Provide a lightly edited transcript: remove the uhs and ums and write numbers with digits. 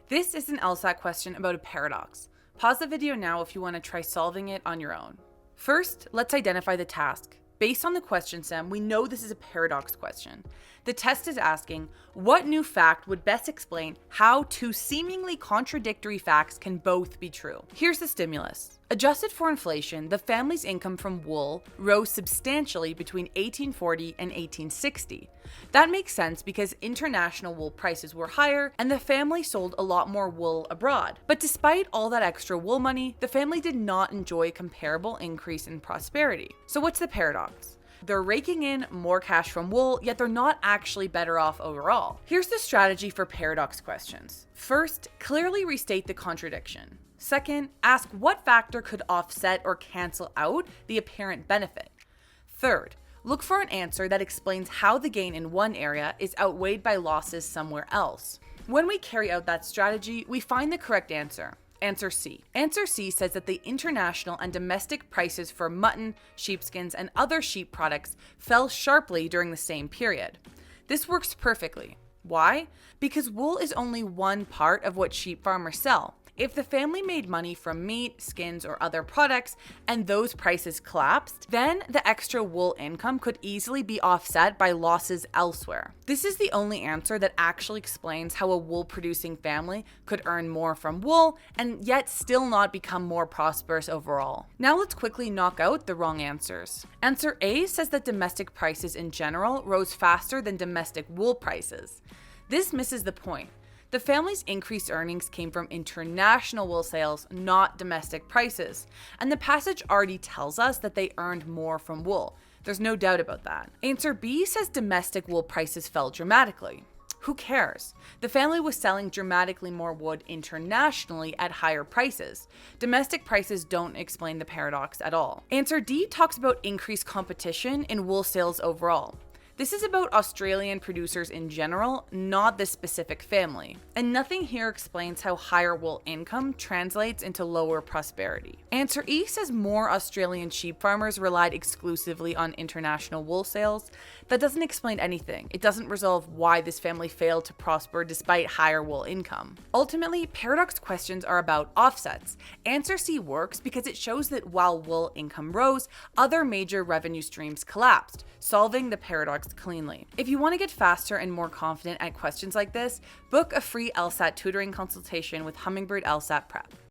This is an LSAT question about a paradox. Pause the video now if you want to try solving it on your own. First, let's identify the task. Based on the question stem, we know this is a paradox question. The test is asking, what new fact would best explain how two seemingly contradictory facts can both be true? Here's the stimulus. Adjusted for inflation, the family's income from wool rose substantially between 1840 and 1860. That makes sense because international wool prices were higher and the family sold a lot more wool abroad. But despite all that extra wool money, the family did not enjoy a comparable increase in prosperity. So what's the paradox? They're raking in more cash from wool, yet they're not actually better off overall. Here's the strategy for paradox questions. First, clearly restate the contradiction. Second, ask what factor could offset or cancel out the apparent benefit. Third, look for an answer that explains how the gain in one area is outweighed by losses somewhere else. When we carry out that strategy, we find the correct answer. Answer C. Answer C says that the international and domestic prices for mutton, sheepskins, and other sheep products fell sharply during the same period. This works perfectly. Why? Because wool is only one part of what sheep farmers sell. If the family made money from meat, skins, or other products, and those prices collapsed, then the extra wool income could easily be offset by losses elsewhere. This is the only answer that actually explains how a wool-producing family could earn more from wool and yet still not become more prosperous overall. Now let's quickly knock out the wrong answers. Answer A says that domestic prices in general rose faster than domestic wool prices. This misses the point. The family's increased earnings came from international wool sales, not domestic prices. And the passage already tells us that they earned more from wool. There's no doubt about that. Answer B says domestic wool prices fell dramatically. Who cares? The family was selling dramatically more wood internationally at higher prices. Domestic prices don't explain the paradox at all. Answer D talks about increased competition in wool sales overall. This is about Australian producers in general, not this specific family. And nothing here explains how higher wool income translates into lower prosperity. Answer E says more Australian sheep farmers relied exclusively on international wool sales. That doesn't explain anything. It doesn't resolve why this family failed to prosper despite higher wool income. Ultimately, paradox questions are about offsets. Answer C works because it shows that while wool income rose, other major revenue streams collapsed, solving the paradox cleanly. If you want to get faster and more confident at questions like this, book a free LSAT tutoring consultation with HummingBird LSAT Prep.